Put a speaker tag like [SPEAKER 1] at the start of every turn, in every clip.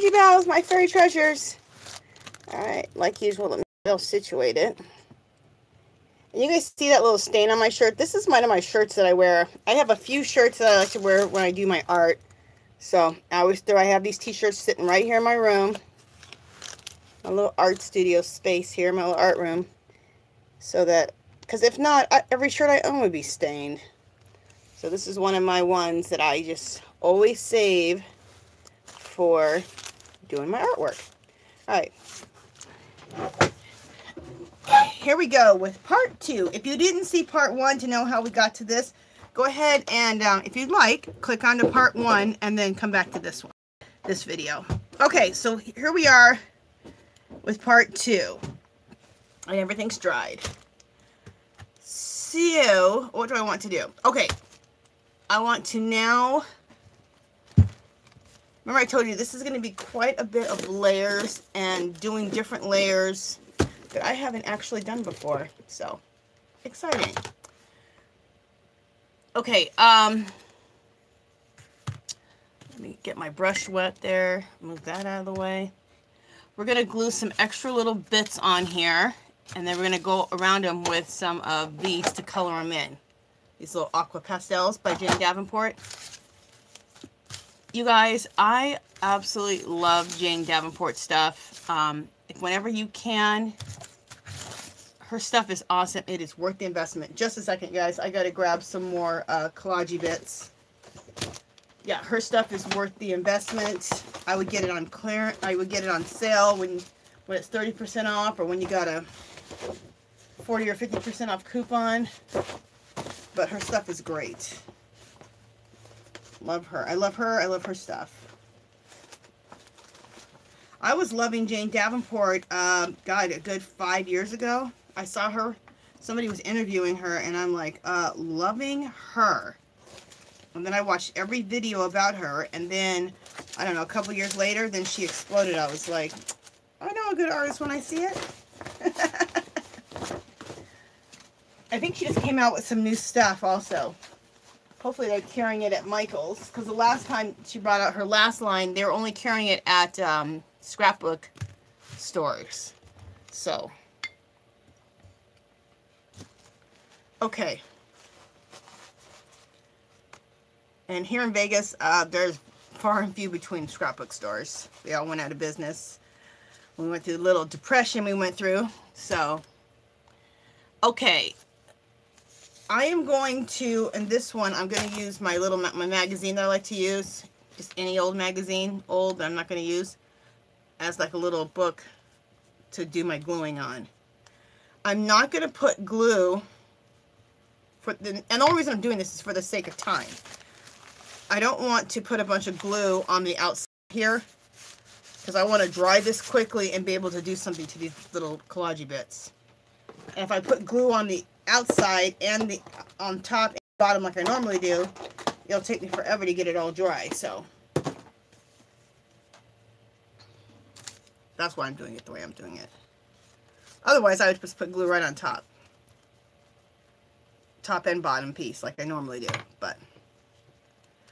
[SPEAKER 1] you bells, my fairy treasures. Alright, like usual, let me still situate it. And you guys see that little stain on my shirt? This is one of my shirts that I wear. I have a few shirts that I like to wear when I do my art. So I have these t-shirts sitting right here in my room. My little art studio space here, my little art room. So that, because if not, every shirt I own would be stained. So this is one of my ones that I just always save for doing my artwork. Alright. Here we go with part 2. If you didn't see part 1 to know how we got to this, go ahead and, if you'd like, click on to part 1 and then come back to this one, this video. Okay, so here we are with part 2. And everything's dried. So, what do I want to do? Okay, I want to now, remember I told you this is going to be quite a bit of layers and doing different layers that I haven't actually done before. So, exciting. Okay, let me get my brush wet there, move that out of the way. We're going to glue some extra little bits on here, and then we're going to go around them with some of these to color them in. These little aqua pastels by Jane Davenport. You guys, I absolutely love Jane Davenport stuff. Whenever you can, her stuff is awesome. It is worth the investment. Just a second, guys. I got to grab some more collage bits. Yeah, her stuff is worth the investment. I would get it on clearance. I would get it on sale when it's 30% off, or when you got a 40 or 50% off coupon. But her stuff is great. Love her. I love her. I love her stuff. I was loving Jane Davenport, God, a good 5 years ago. I saw her. Somebody was interviewing her, and I'm like, loving her. And then I watched every video about her, and then, I don't know, a couple years later, then she exploded. I was like, I know a good artist when I see it. I think she just came out with some new stuff also. Hopefully they're carrying it at Michael's, because the last time she brought out her last line, they were only carrying it at scrapbook stores. So, okay. And here in Vegas, there's far and few between scrapbook stores. They all went out of business. We went through the little depression we went through. So, okay. I am going to, in this one, I'm going to use my my magazine that I like to use. Just any old magazine, old, that I'm not going to use, as like a little book to do my gluing on. I'm not going to put glue, and the only reason I'm doing this is for the sake of time. I don't want to put a bunch of glue on the outside here, because I want to dry this quickly and be able to do something to these little collage bits. And if I put glue on the outside and on top and bottom like I normally do, it'll take me forever to get it all dry. So that's why I'm doing it the way I'm doing it. Otherwise, I would just put glue right on top. Top and bottom piece like I normally do. But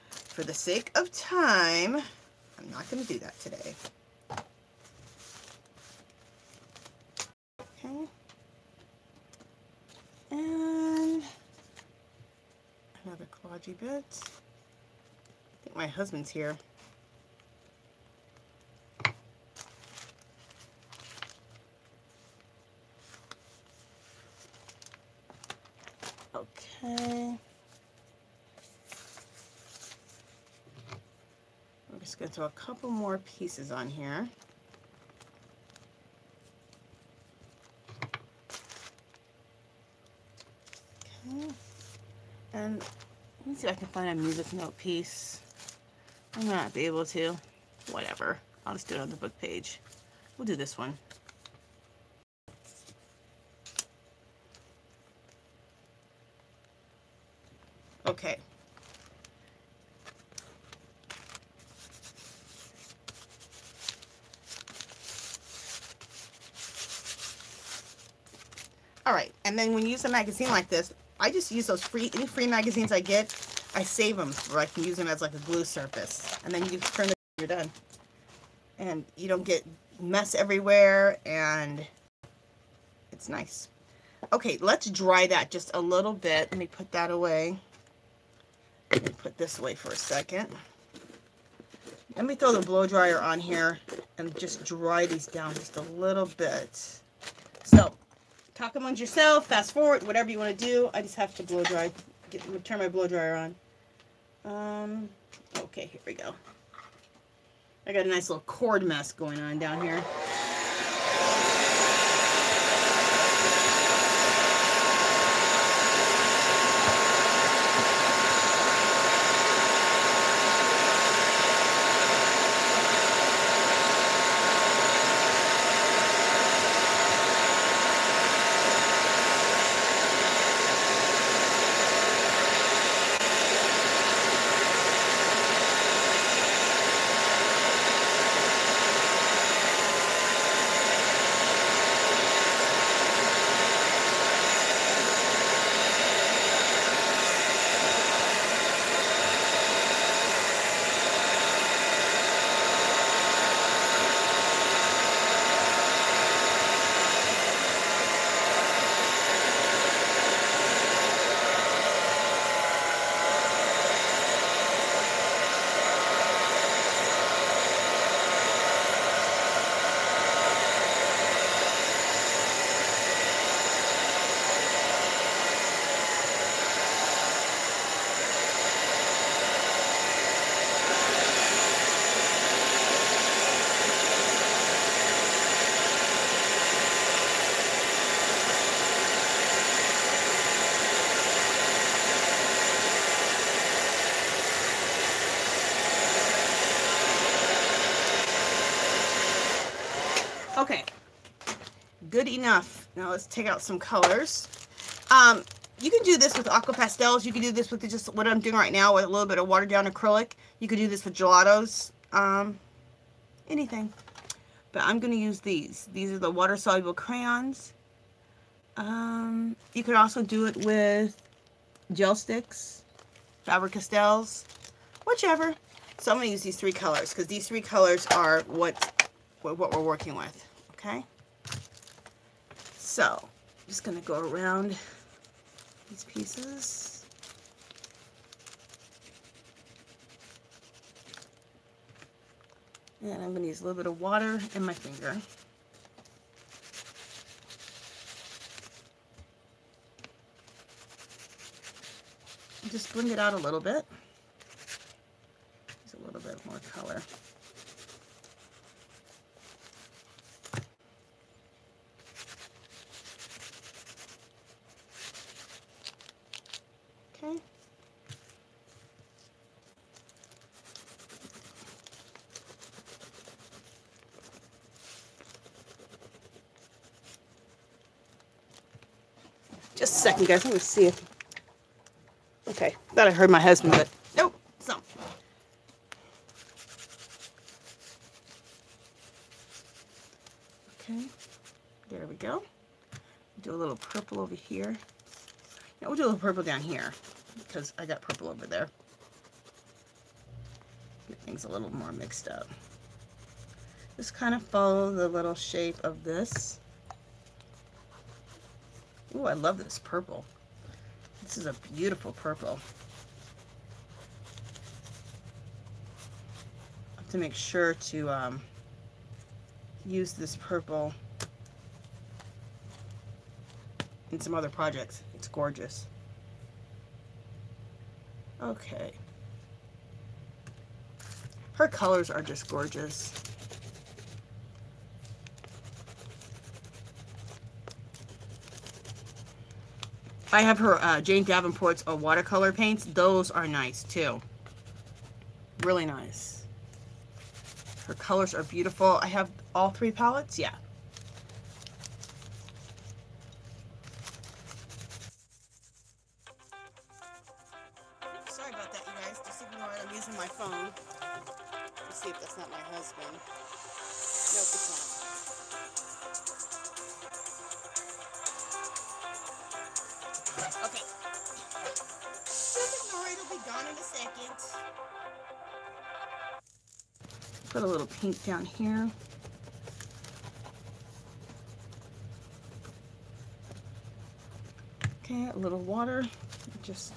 [SPEAKER 1] for the sake of time, I'm not going to do that today. Okay. And another collagey bit. I think my husband's here. Okay. I'm just going to throw a couple more pieces on here. Okay. And let me see if I can find a music note piece. I might not be able to. Whatever. I'll just do it on the book page. We'll do this one. Okay. Alright, and then when you use a magazine like this, I just use those any free magazines I get, I save them where I can use them as like a glue surface. And then you just turn it, you're done. and you don't get mess everywhere, and it's nice. Okay, let's dry that just a little bit. Let me put that away. Let me put this away for a second. Let me throw the blow dryer on here and just dry these down just a little bit. So, talk amongst yourself, fast forward, whatever you want to do. I just have to blow dry. Turn my blow dryer on. Okay, here we go. I got a nice little cord mess going on down here. Okay, good enough. Now let's take out some colors. You can do this with aqua pastels. You can do this with just what I'm doing right now with a little bit of watered down acrylic. You could do this with gelatos, anything. But I'm going to use these. These are the water soluble crayons. You could also do it with gel sticks, Faber-Castells, whichever. So I'm going to use these three colors because these three colors are what we're working with. Okay, so I'm just going to go around these pieces. And I'm going to use a little bit of water in my finger. Just bring it out a little bit. Just a little bit more color. Okay. Just a second, guys. Let me see if... Okay, thought I heard my husband, but nope, so. Okay, there we go. Do a little purple over here. Now we'll do a little purple down here because I got purple over there. Get things a little more mixed up. Just kind of follow the little shape of this. Ooh, I love this purple. This is a beautiful purple. I have to make sure to use this purple in some other projects. It's gorgeous. Okay. Her colors are just gorgeous. I have her Jane Davenport's watercolor paints. Those are nice too. Really nice. Her colors are beautiful. I have all three palettes. Yeah. Sorry about that, you guys. Just ignore it. I'm using my phone. Let's see if that's not my husband. Nope, it's not. Okay. Just ignore it. It'll be gone in a second. Put a little pink down here. Okay, a little water, just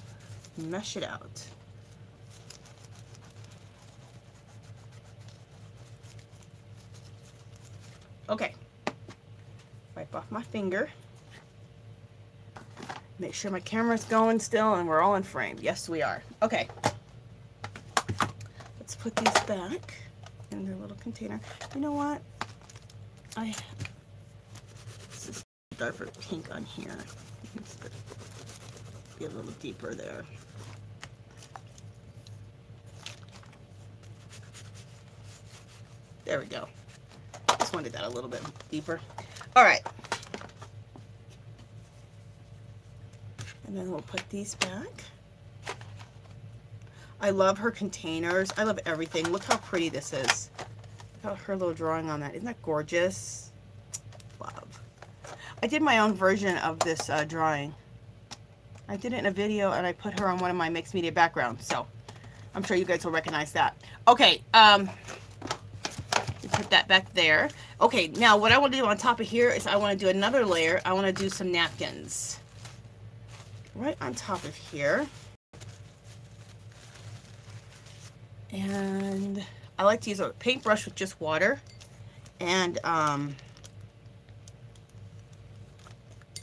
[SPEAKER 1] mesh it out. Okay, wipe off my finger. Make sure my camera's going still and we're all in frame. Yes, we are. Okay, let's put these back in their little container. You know what? This is darker pink on here. Let's be a little deeper there. There we go. Just wanted that a little bit deeper. All right. And then we'll put these back. I love her containers. I love everything. Look how pretty this is. Look at her little drawing on that. Isn't that gorgeous? Love. I did my own version of this drawing. I did it in a video and I put her on one of my mixed media backgrounds. So I'm sure you guys will recognize that. Okay. Put that back there. Okay. Now what I want to do on top of here is I want to do another layer. I want to do some napkins. Right on top of here. And I like to use a paintbrush with just water. And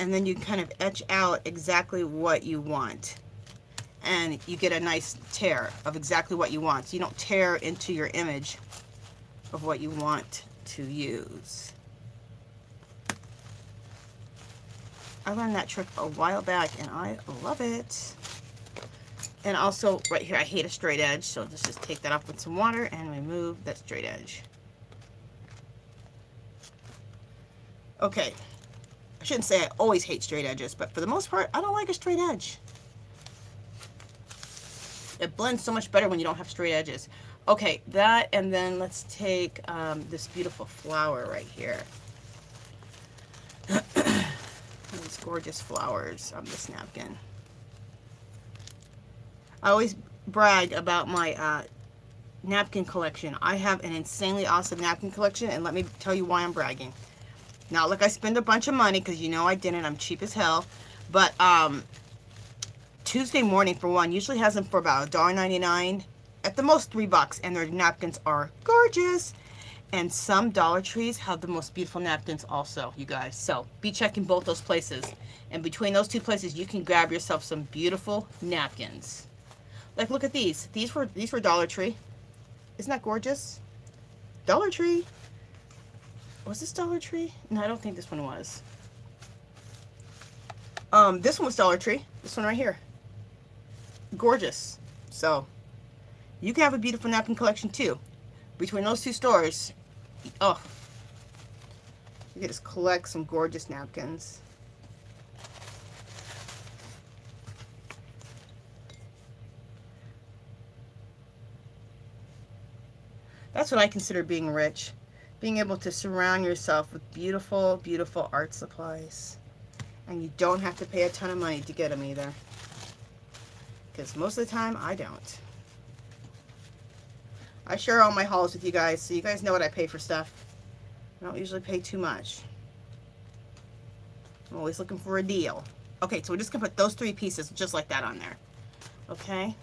[SPEAKER 1] then you kind of etch out exactly what you want. And you get a nice tear of exactly what you want. So you don't tear into your image of what you want to use. I learned that trick a while back and I love it. And also right here, I hate a straight edge, so let's just take that off with some water and remove that straight edge. Okay, I shouldn't say I always hate straight edges, but for the most part, I don't like a straight edge. It blends so much better when you don't have straight edges. Okay, that, and then let's take this beautiful flower right here. These gorgeous flowers on this napkin. I always brag about my napkin collection. I have an insanely awesome napkin collection, and let me tell you why I'm bragging. Not like I spend a bunch of money, because you know I didn't. I'm cheap as hell. But Tuesday Morning, for one, usually has them for about $1.99. At the most $3, and their napkins are gorgeous. And some Dollar Trees have the most beautiful napkins also, you guys. So be checking both those places. And between those two places, you can grab yourself some beautiful napkins. Like, look at these. These were Dollar Tree. Isn't that gorgeous? Dollar Tree. Was this Dollar Tree? No, I don't think this one was. This one was Dollar Tree. This one right here. Gorgeous. So you can have a beautiful napkin collection too. Between those two stores, oh, you can just collect some gorgeous napkins. That's what I consider being rich. Being able to surround yourself with beautiful, beautiful art supplies. And you don't have to pay a ton of money to get them either. Because most of the time, I don't. I share all my hauls with you guys, so you guys know what I pay for stuff. I don't usually pay too much. I'm always looking for a deal. Okay, so we're just going to put those 3 pieces just like that on there. Okay?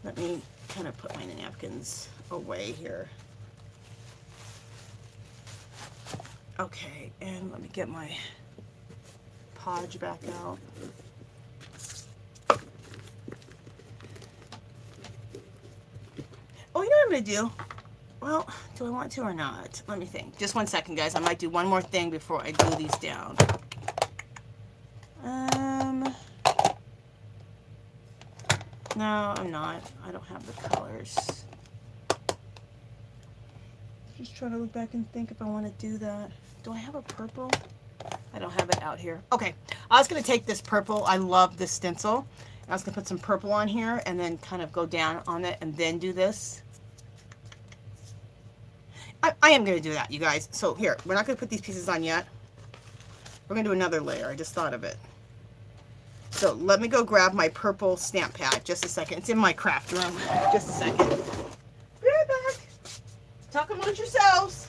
[SPEAKER 1] Let me kind of put my napkins away here. Okay, and let me get my podge back out. Oh, you know what I'm going to do? Well, do I want to or not? Let me think. Just one second, guys. I might do one more thing before I glue these down. No, I'm not. I don't have the colors. Just trying to look back and think if I want to do that. Do I have a purple? I don't have it out here. Okay, I was going to take this purple. I love this stencil. I was going to put some purple on here and then kind of go down on it and then do this. I am going to do that, you guys. So here, we're not going to put these pieces on yet. We're going to do another layer. I just thought of it. So let me go grab my purple stamp pad. Just a second. It's in my craft room. Just a second. Be right back. Talk amongst yourselves.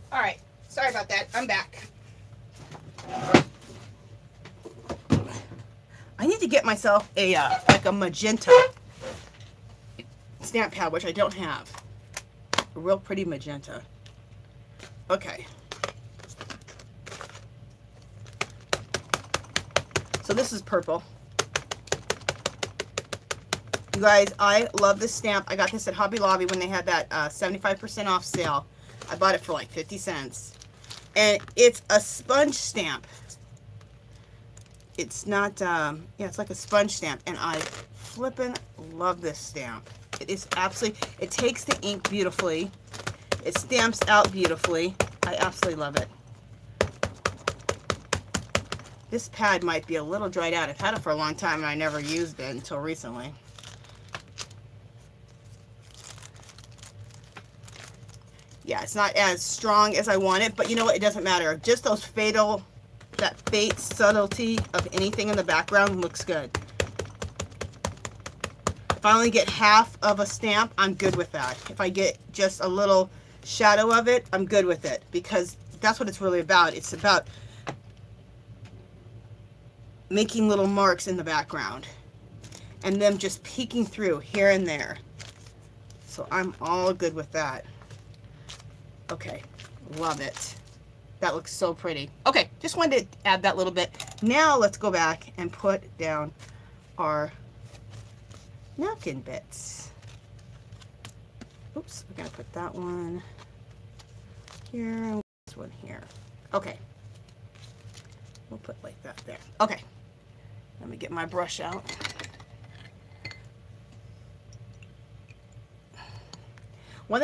[SPEAKER 1] All right, sorry about that. I'm back. I need to get myself a like a magenta stamp pad, which I don't have. A real pretty magenta. Okay. So this is purple. You guys, I love this stamp. I got this at Hobby Lobby when they had that 75% off sale. I bought it for like 50 cents. And it's a sponge stamp. It's not, yeah, it's like a sponge stamp. And I flippin' love this stamp. It is absolutely, it takes the ink beautifully. It stamps out beautifully. I absolutely love it. This pad might be a little dried out. I've had it for a long time and I never used it until recently. Yeah, it's not as strong as I want it, but you know what? It doesn't matter. Just those that faint subtlety of anything in the background looks good. If I only get half of a stamp, I'm good with that. If I get just a little shadow of it, I'm good with it, because that's what it's really about. It's about making little marks in the background and them just peeking through here and there. So I'm all good with that. Okay, love it. That looks so pretty. Okay, just wanted to add that little bit. Now let's go back and put down our napkin bits. Oops, we're gonna put that one here and this one here. Okay, we'll put like that there. Okay, let me get my brush out.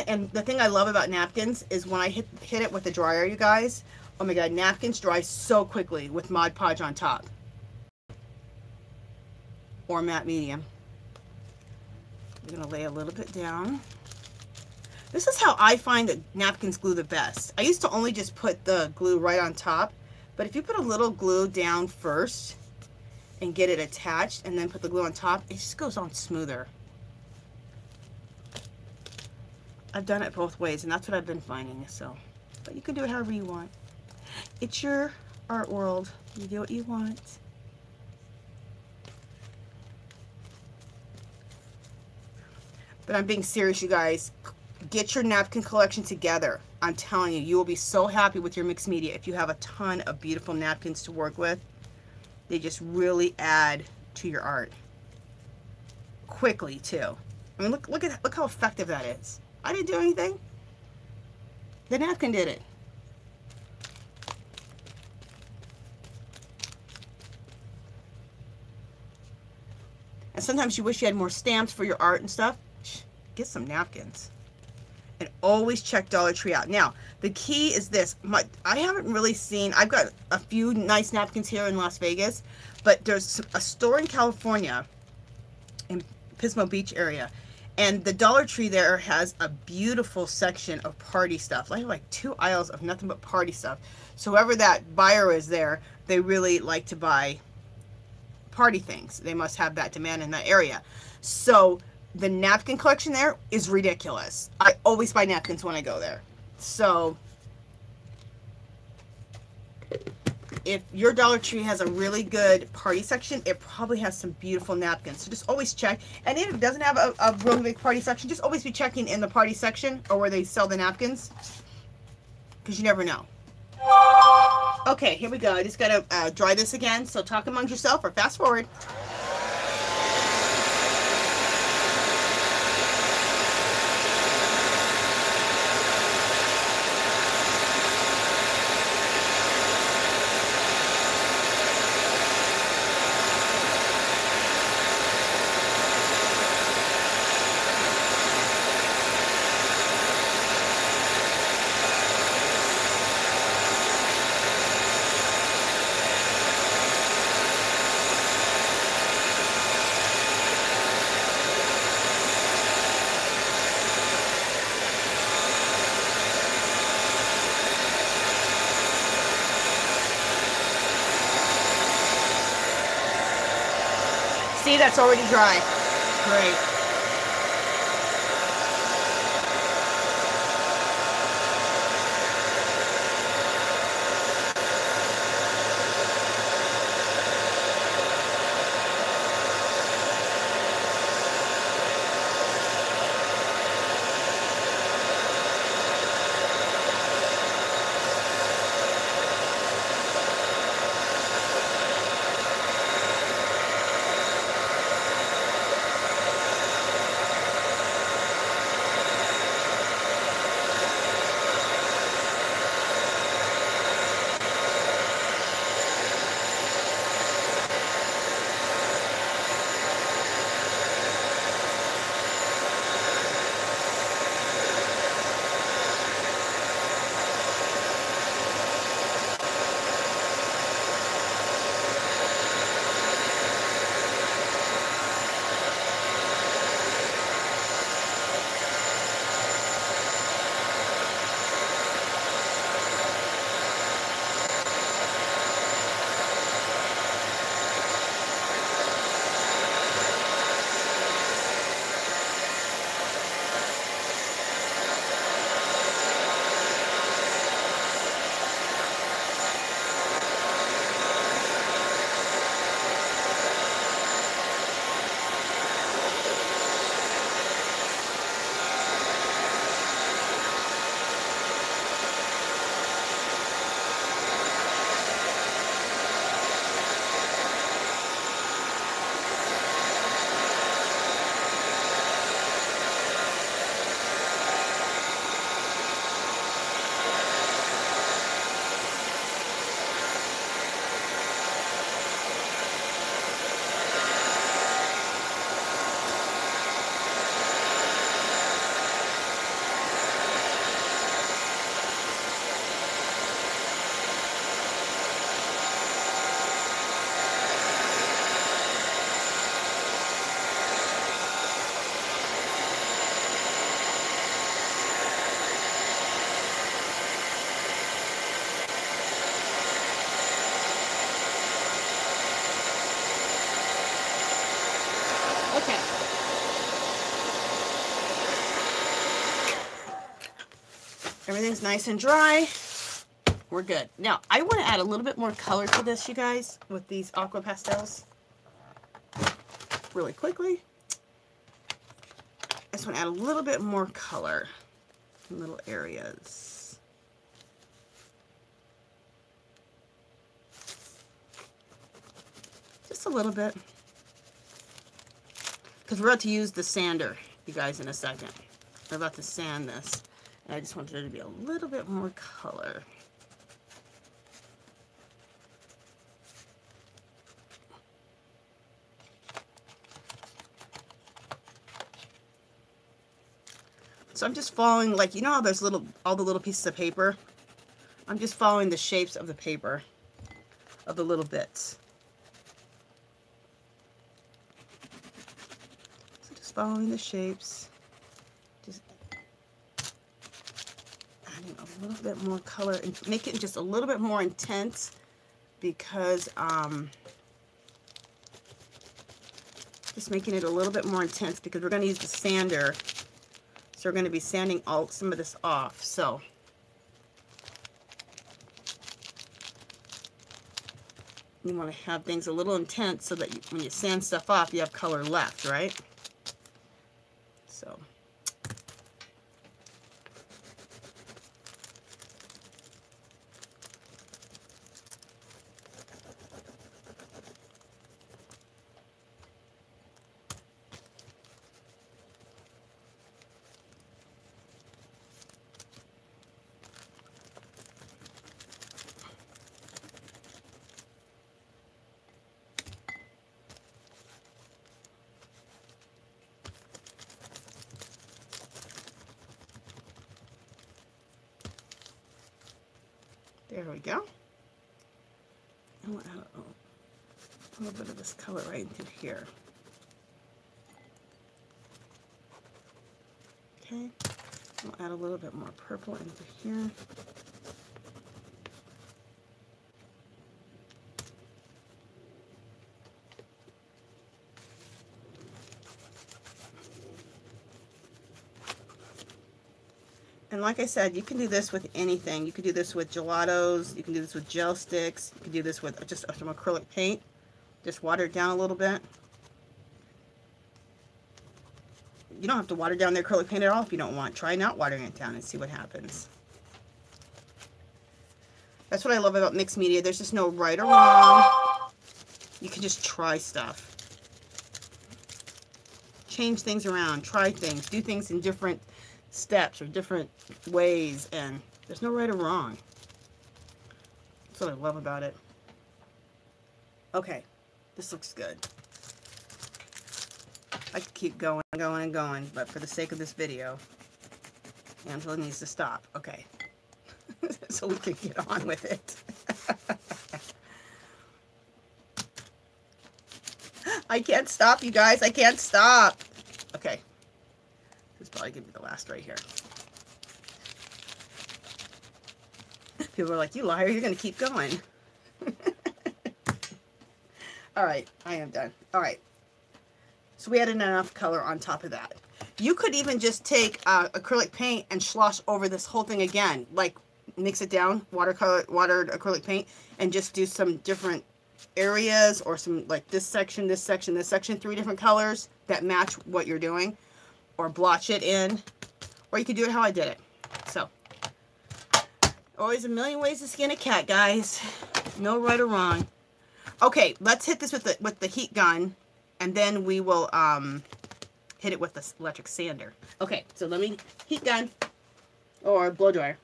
[SPEAKER 1] And the thing I love about napkins is when I hit it with the dryer, you guys, oh my god, napkins dry so quickly with Mod Podge on top. Or matte medium. I'm going to lay a little bit down. This is how I find that napkins glue the best. I used to only just put the glue right on top, but if you put a little glue down first and get it attached and then put the glue on top, it just goes on smoother. I've done it both ways, and that's what I've been finding, so. But you can do it however you want. It's your art world. You do what you want. But I'm being serious, you guys. Get your napkin collection together. I'm telling you, you will be so happy with your mixed media if you have a ton of beautiful napkins to work with. They just really add to your art. Quickly, too. I mean, look how effective that is. I didn't do anything. The napkin did it. And sometimes you wish you had more stamps for your art and stuff. Get some napkins. And always check Dollar Tree out. Now, the key is this. I haven't really seen, I've got a few nice napkins here in Las Vegas, but there's a store in California, in Pismo Beach area, and the Dollar Tree there has a beautiful section of party stuff. I have like 2 aisles of nothing but party stuff. So whoever that buyer is there, they really like to buy party things. They must have that demand in that area. So the napkin collection there is ridiculous. I always buy napkins when I go there. So if your Dollar Tree has a really good party section, it probably has some beautiful napkins. So just always check. And if it doesn't have a really big party section, just always be checking in the party section or where they sell the napkins, because you never know. Okay, here we go. I just got to dry this again. So talk amongst yourself or fast forward. See, that's already dry. Great. Okay. Everything's nice and dry. We're good. Now, I want to add a little bit more color to this, you guys, with these aqua pastels. Really quickly. I just want to add a little bit more color in little areas. Just a little bit. Because we're about to use the sander, you guys, in a second. We're about to sand this. And I just wanted there to be a little bit more color. So I'm just following, like, you know how there's all the little pieces of paper? I'm just following the shapes of the paper, of the little bits. So just following the shapes, just adding a little bit more color and make it just a little bit more intense because, just making it a little bit more intense because we're going to use the sander. So we're going to be sanding some of this off. So you want to have things a little intense so that when you sand stuff off, you have color left, right? So. There we go. And we'll add a little bit of this color right into here. Okay. We'll add a little bit more purple into here. And like I said, you can do this with anything. You can do this with gelatos. You can do this with gel sticks. You can do this with just some acrylic paint. Just water it down a little bit. You don't have to water down the acrylic paint at all if you don't want. Try not watering it down and see what happens. That's what I love about mixed media. There's just no right or wrong. You can just try stuff. Change things around, try things, do things in different steps or different ways, and there's no right or wrong. That's what I love about it. Okay, this looks good. I could keep going and going and going, but for the sake of this video, Angela needs to stop. Okay, so we can get on with it. I can't stop, you guys. I can't stop. Okay. This is probably going to be the last right here. People are like, you liar, you're going to keep going. All right, I am done. All right. So we added enough color on top of that. You could even just take acrylic paint and slosh over this whole thing again. Like, mix it down, watered acrylic paint, and just do some different areas, or some, like this section, this section, this section, 3 different colors that match what you're doing, or blotch it in, or you could do it how I did it. So always a million ways to skin a cat, guys. No right or wrong. Okay, let's hit this with the heat gun, and then we will hit it with the electric sander. Okay, so let me heat gun or blow dryer.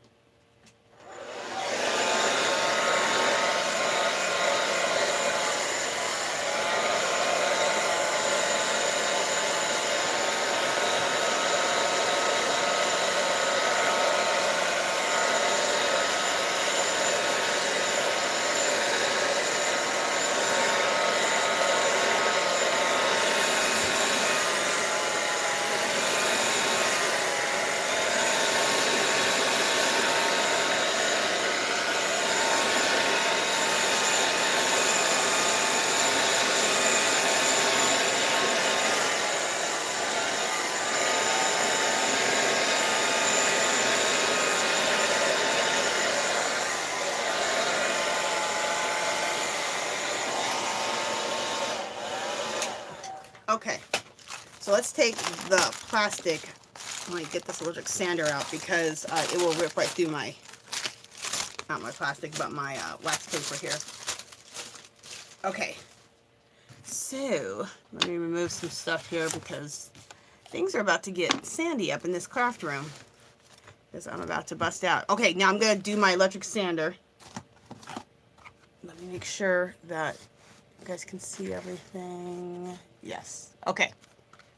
[SPEAKER 1] Okay, so let's take the plastic. I'm going to get this electric sander out because it will rip right through my, not my plastic, but my wax paper here. Okay, so let me remove some stuff here because things are about to get sandy up in this craft room because I'm about to bust out. Okay, now I'm going to do my electric sander. Let me make sure that you guys can see everything. Yes. Okay.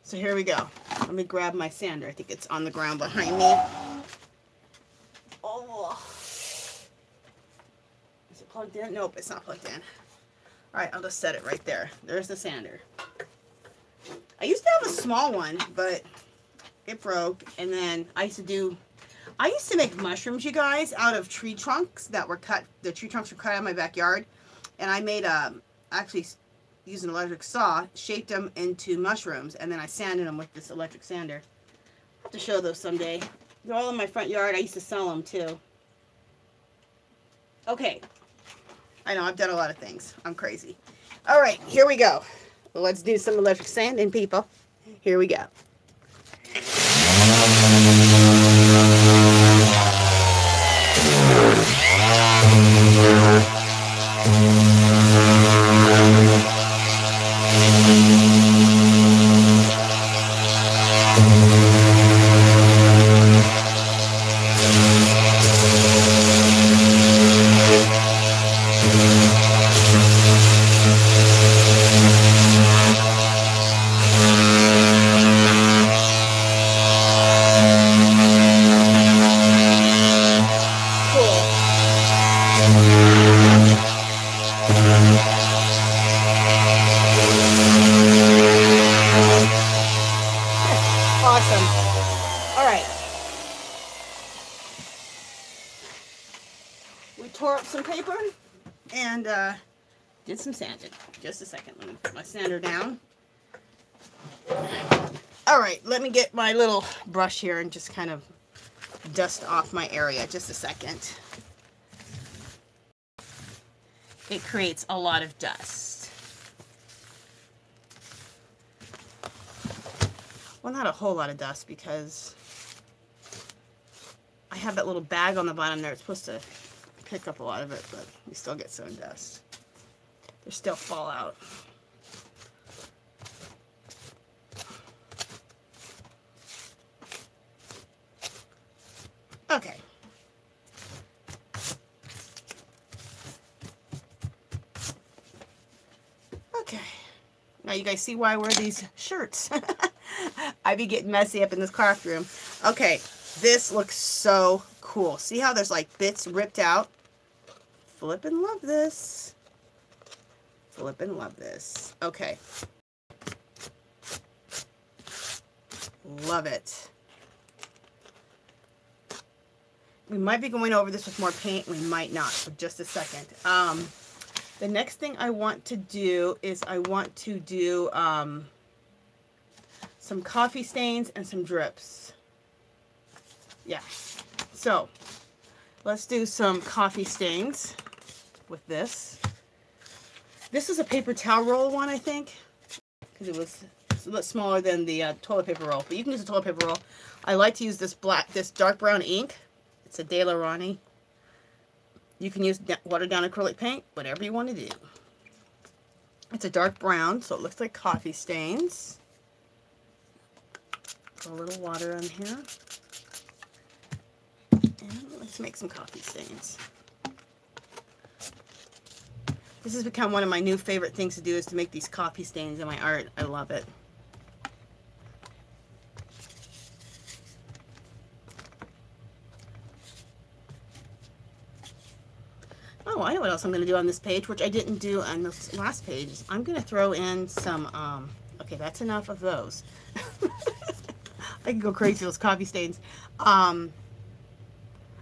[SPEAKER 1] So here we go. Let me grab my sander. I think it's on the ground behind me. Oh. Is it plugged in? Nope, it's not plugged in. All right, I'll just set it right there. There's the sander. I used to have a small one, but it broke. And then I used to make mushrooms, you guys, out of tree trunks that were cut. The tree trunks were cut out of my backyard. And I made actually using an electric saw, shaped them into mushrooms, and then I sanded them with this electric sander. I'll have to show those someday. They're all in my front yard. I used to sell them too. Okay. I know, I've done a lot of things. I'm crazy. All right, here we go. Well, let's do some electric sanding, people. Here we go. Awesome. All right. We tore up some paper and did some sanding. Just a second. Let me put my sander down. All right. Let me get my little brush here and just kind of dust off my area. Just a second. It creates a lot of dust. Well, not a whole lot of dust because I have that little bag on the bottom there. It's supposed to pick up a lot of it, but we still get some dust. There's still fallout. Okay. Okay. Now you guys see why I wear these shirts. I be getting messy up in this craft room. Okay, this looks so cool. See how there's like bits ripped out? Flippin' love this. Flippin' love this. Okay. Love it. We might be going over this with more paint. We might not for just a second. The next thing I want to do is I want to do some coffee stains and some drips. Yeah. So let's do some coffee stains with this. This is a paper towel roll one, I think, because it's a little smaller than the toilet paper roll. But you can use a toilet paper roll. I like to use this dark brown ink. It's a De La Rani. You can use watered down acrylic paint, whatever you want to do. It's a dark brown, so it looks like coffee stains. Put a little water on here. And let's make some coffee stains. This has become one of my new favorite things to do, is to make these coffee stains in my art. I love it. Oh, I know what else I'm going to do on this page, which I didn't do on this last page. I'm going to throw in some, okay, that's enough of those. I can go crazy with those coffee stains. I'm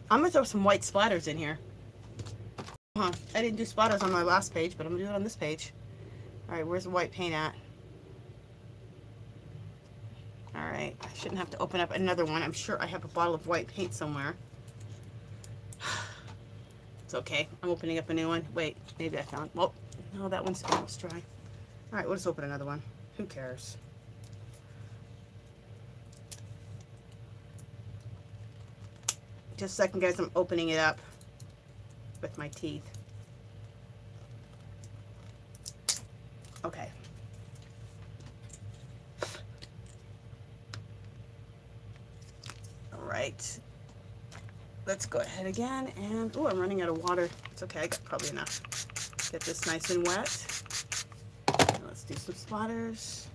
[SPEAKER 1] going to throw some white splatters in here. I didn't do splatters on my last page, but I'm going to do it on this page. Alright, where's the white paint at? Alright, I shouldn't have to open up another one. I'm sure I have a bottle of white paint somewhere. It's okay. I'm opening up a new one. Wait, maybe I found... Well, no, that one's almost dry. Alright, we'll just open another one. Who cares? Just a second, guys. I'm opening it up with my teeth. Okay. Alright. Let's go ahead again and, oh, I'm running out of water. It's okay, I got probably enough. Get this nice and wet. And let's do some splatters.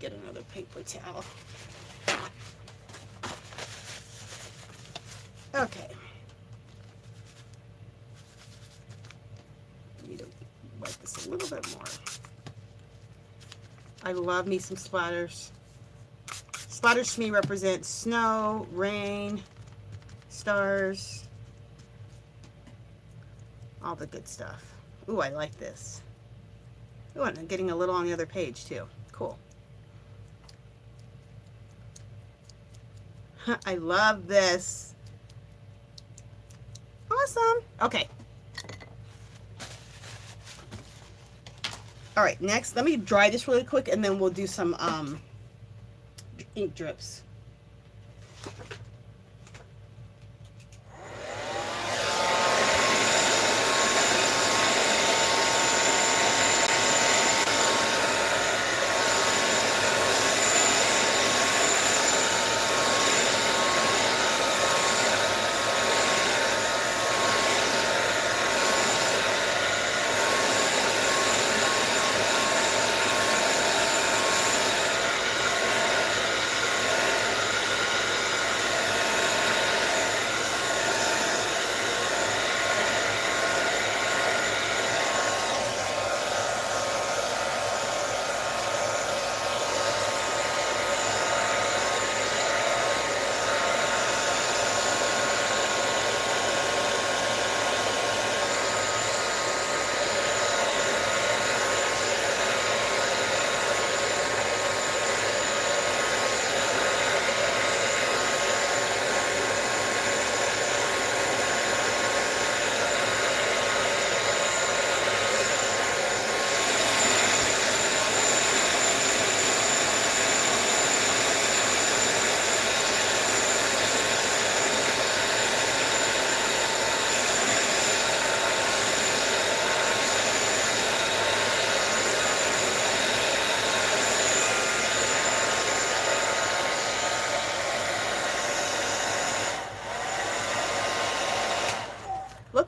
[SPEAKER 1] Get another paper towel. Okay. Need to wipe this a little bit more. I love me some splatters. Splatters to me represent snow, rain, stars, all the good stuff. Ooh, I like this. Ooh, and I'm getting a little on the other page too. Cool. I love this. Awesome. Okay. All right, next, let me dry this really quick and then we'll do some ink drips.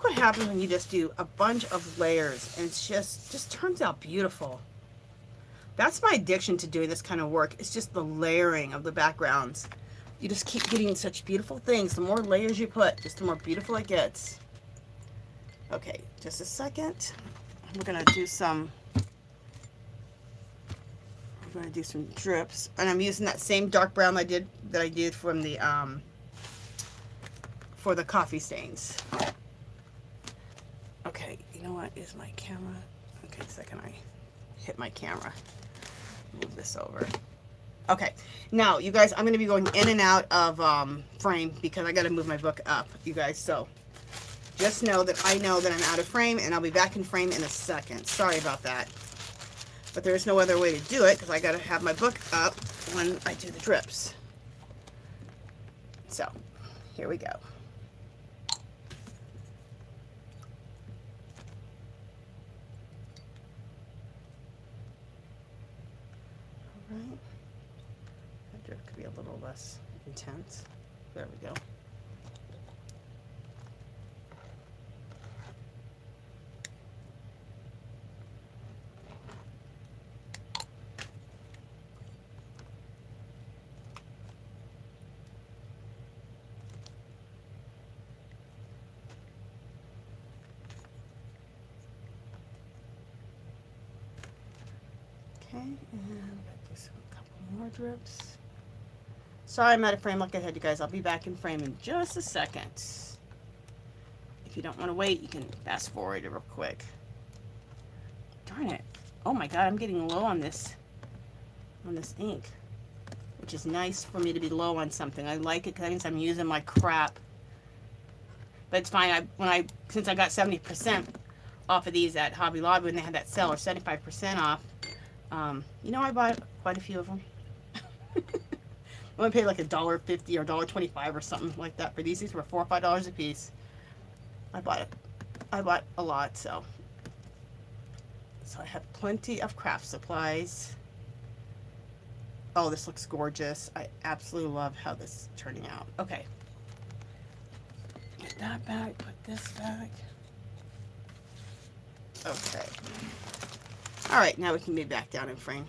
[SPEAKER 1] look what happens when you just do a bunch of layers, and it's just turns out beautiful. That's my addiction to doing this kind of work. It's just the layering of the backgrounds. You just keep getting such beautiful things. The more layers you put, just the more beautiful it gets. Okay, just a second. We're gonna do some drips, and I'm using that same dark brown that I did from the for the coffee stains. Okay, you know what is my camera? Okay, second I hit my camera. Move this over. Okay, now you guys, I'm going to be going in and out of frame because I got to move my book up, you guys. So just know that I know that I'm out of frame, and I'll be back in frame in a second. Sorry about that, but there's no other way to do it because I got to have my book up when I do the drips. So here we go. Right. That drip could be a little less intense. There we go. Okay, and just a couple more drips. Sorry I'm out of frame like I said, you guys. I'll be back in frame in just a second. If you don't want to wait, you can fast forward it real quick. Darn it. Oh my god, I'm getting low on this ink, which is nice for me to be low on something. I like it because that means I'm using my crap. But it's fine. Since I got 70% off of these at Hobby Lobby when they had that sale, or 75% off, you know, I bought quite a few of them. I only paid like $1.50 or $1.25 or something like that for these. These were $4 or $5 a piece. I bought a lot, so I have plenty of craft supplies. Oh, this looks gorgeous. I absolutely love how this is turning out. Okay. Get that back, put this back. Okay. All right, now we can be back down in frame.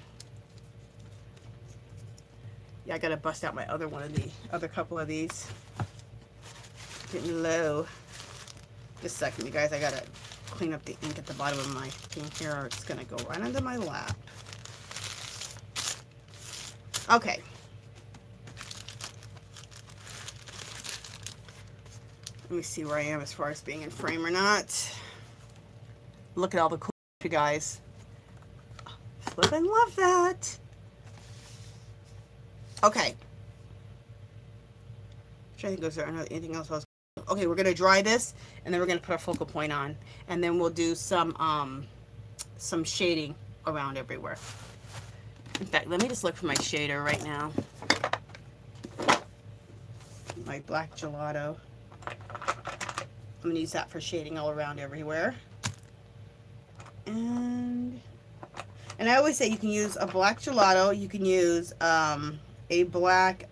[SPEAKER 1] Yeah, I gotta bust out my other couple of these. Getting low. Just a second, you guys. I gotta clean up the ink at the bottom of my thing here, or it's gonna go right under my lap. Okay. Let me see where I am as far as being in frame or not. Look at all the cool, you guys. Flippin' love that. Okay. Trying to think, was there anything else? Okay, we're gonna dry this, and then we're gonna put our focal point on, and then we'll do some shading around everywhere. In fact, let me just look for my shader right now. My black gelato. I'm gonna use that for shading all around everywhere. And I always say you can use a black gelato, you can use a black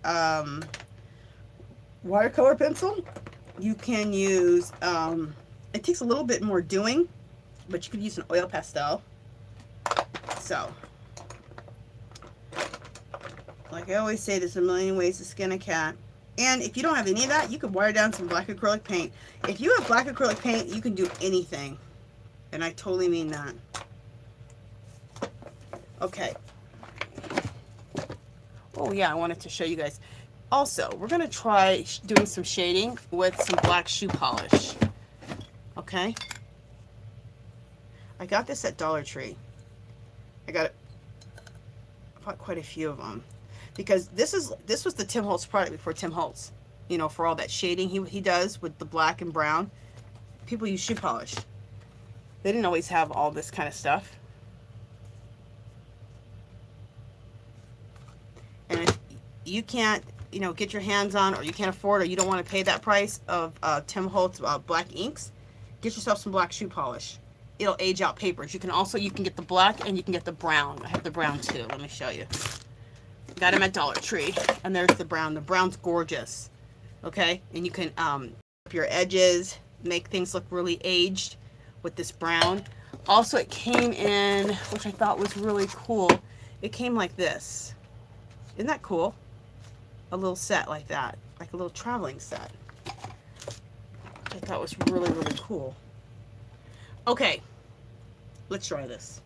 [SPEAKER 1] watercolor pencil. You can use, it takes a little bit more doing, but you could use an oil pastel. So, like I always say, there's a million ways to skin a cat. And if you don't have any of that, you could water down some black acrylic paint. If you have black acrylic paint, you can do anything. And I totally mean that. Okay. Oh yeah, I wanted to show you guys. Also, we're going to try doing some shading with some black shoe polish. Okay? I got this at Dollar Tree. I bought quite a few of them. Because this was the Tim Holtz product before Tim Holtz. You know, for all that shading he does with the black and brown. People use shoe polish. They didn't always have all this kind of stuff. And if you can't, you know, get your hands on, or you can't afford, or you don't want to pay that price of Tim Holtz black inks, get yourself some black shoe polish. It'll age out papers. You can get the black and you can get the brown. I have the brown too. Let me show you. Got them at Dollar Tree, and there's the brown. The brown's gorgeous. Okay, and you can up your edges. make things look really aged with this brown. Also, it came in, which I thought was really cool, it came like this. Isn't that cool? A little set like that, like a little traveling set. Which I thought was really, really cool. Okay, let's try this.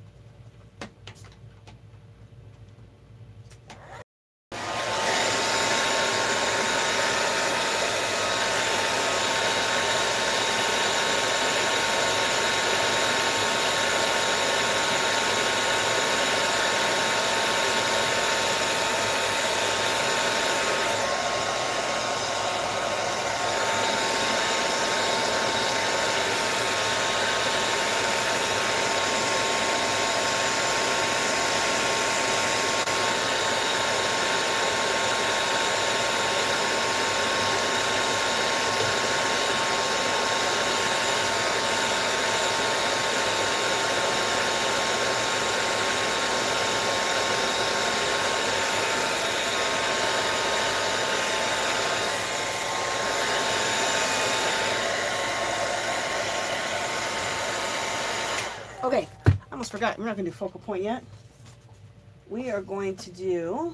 [SPEAKER 1] Okay, I almost forgot. We're not going to do focal point yet. We are going to do,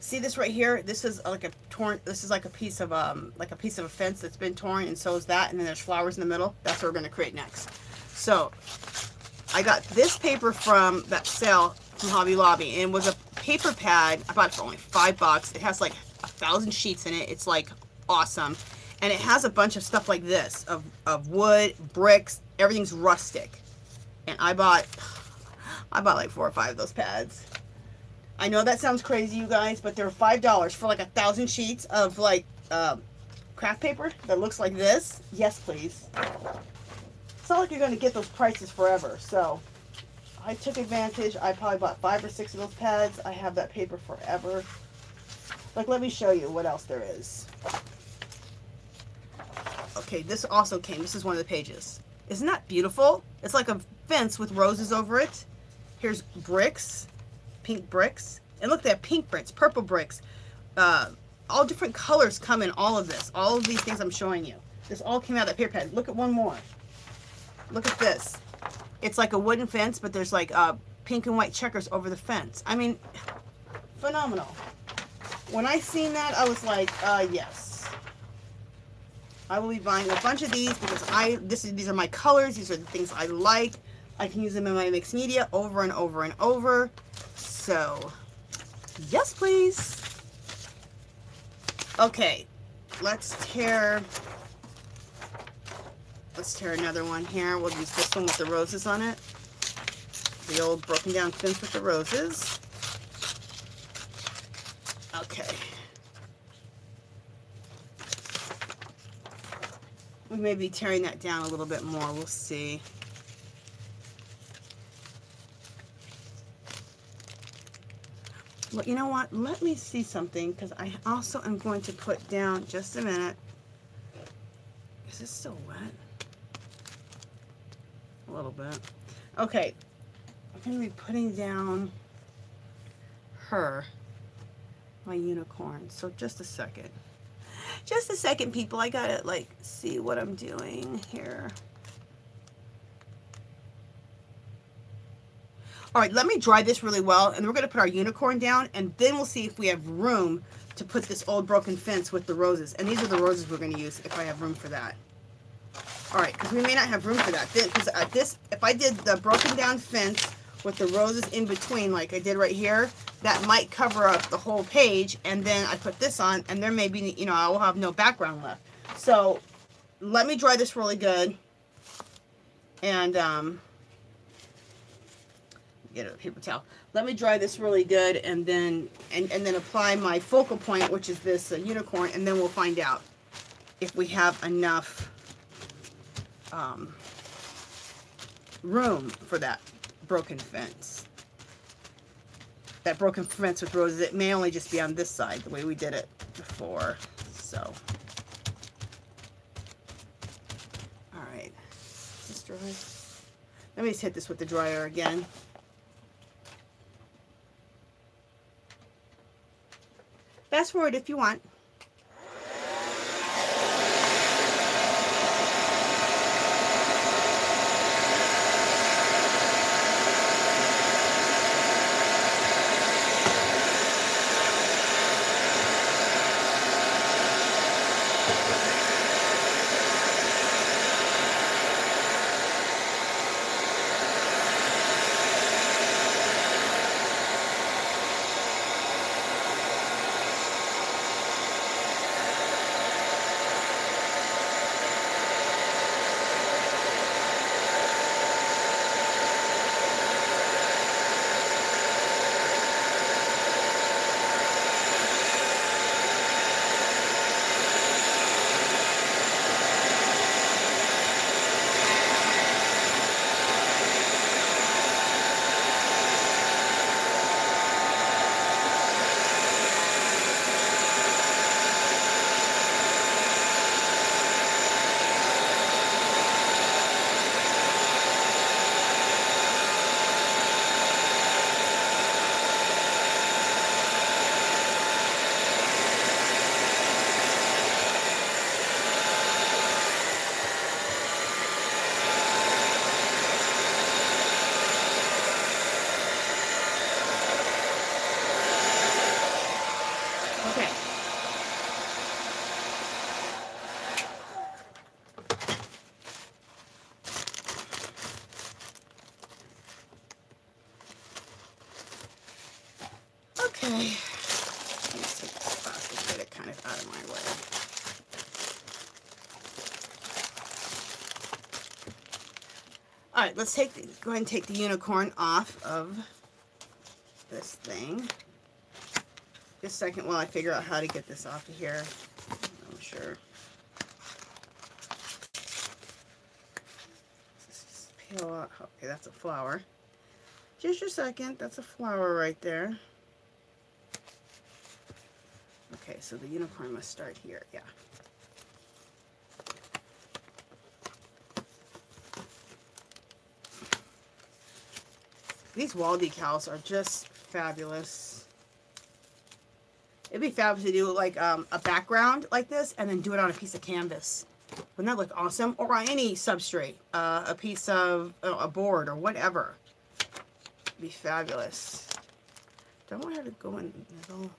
[SPEAKER 1] see this right here? This is like a torn, this is like a piece of a fence that's been torn, and so is that, and then there's flowers in the middle. That's what we're going to create next. So I got this paper from that sale from Hobby Lobby, and it was a paper pad. I bought it for only $5. It has like 1,000 sheets in it. It's like awesome. And it has a bunch of stuff like this, of wood, bricks, everything's rustic. And I bought like 4 or 5 of those pads. I know that sounds crazy, you guys, but they're $5 for like 1,000 sheets of like craft paper that looks like this. Yes, please. It's not like you're going to get those prices forever. So I took advantage. I probably bought 5 or 6 of those pads. I have that paper forever. Like, let me show you what else there is. Okay, this also came. This is one of the pages. Isn't that beautiful? It's like a fence with roses over it. Here's bricks, pink bricks. And look, they have pink bricks, purple bricks. All different colors come in all of this. All of these things I'm showing you. This all came out of that paper pad. Look at one more. Look at this. It's like a wooden fence, but there's like pink and white checkers over the fence. I mean, phenomenal. When I seen that, I was like, yes. I will be buying a bunch of these because these are my colors. These are the things I like. I can use them in my mixed media over and over and over. So, yes, please. Okay, let's tear another one here. We'll use this one with the roses on it. The old broken down fence with the roses. Okay. We may be tearing that down a little bit more. We'll see. Well, you know what? Let me see something, because I also am going to put down, just a minute. Is this still wet? A little bit. Okay. I'm going to be putting down my unicorn. So just a second. Just a second, people. I gotta like see what I'm doing here. All right, let me dry this really well, and we're gonna put our unicorn down, and then we'll see if we have room to put this old broken fence with the roses. And these are the roses we're gonna use if I have room for that. All right, because we may not have room for that. Because if I did the broken down fence with the roses in between, like I did right here, that might cover up the whole page, and then I put this on, and there may be, you know, I will have no background left. So let me dry this really good, and get a paper towel. Let me dry this really good, and then apply my focal point, which is this unicorn, and then we'll find out if we have enough room for that broken fence. That broken fence with roses, it may only just be on this side, the way we did it before. So, all right, is this dry? Let me just hit this with the dryer again. Fast forward if you want. Okay. Okay. Let me take this plastic, get it kind of out of my way. All right, let's go ahead and take the unicorn off of this thing. Just a second while I figure out how to get this off of here. I'm sure. Just peel out. Okay, that's a flower. Just a second. That's a flower right there. Okay, so the unicorn must start here. Yeah. These wall decals are just fabulous. It'd be fabulous to do like a background like this and then do it on a piece of canvas. Wouldn't that look awesome? Or on any substrate, a piece of a board or whatever. It'd be fabulous. Don't want her to go in the middle.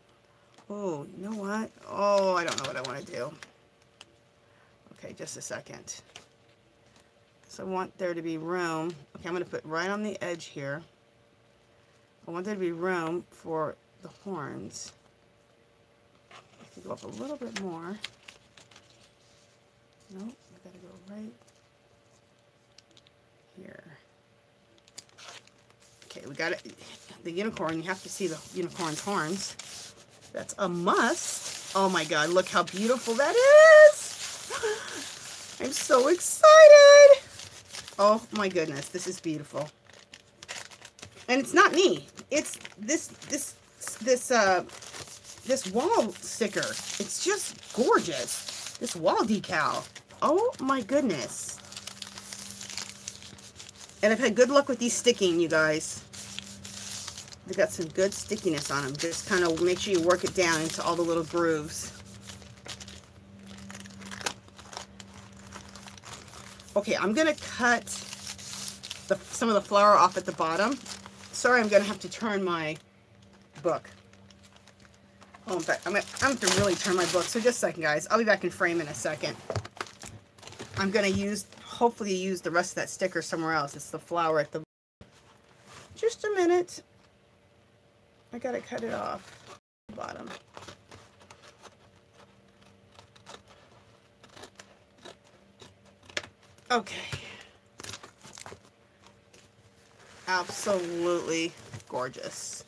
[SPEAKER 1] Oh, you know what? Oh, I don't know what I want to do. Okay, just a second. So I want there to be room. Okay, I'm going to put right on the edge here. I want there to be room for the horns. I can go up a little bit more. Nope, I gotta go right here. Okay, we got it. The unicorn, you have to see the unicorn's horns. That's a must. Oh my God, look how beautiful that is. I'm so excited. Oh my goodness, this is beautiful. And it's not me. It's this wall sticker. It's just gorgeous. This wall decal. Oh my goodness. And I've had good luck with these sticking, you guys. They've got some good stickiness on them. Just kind of make sure you work it down into all the little grooves. Okay, I'm going to cut some of the flower off at the bottom. Sorry, I'm going to have to turn my book. Oh, in fact, I'm going to have to really turn my book. So just a second, guys. I'll be back in frame in a second. I'm going to hopefully use the rest of that sticker somewhere else. It's the flower at the just a minute. I got to cut it off the bottom. Okay. Absolutely gorgeous.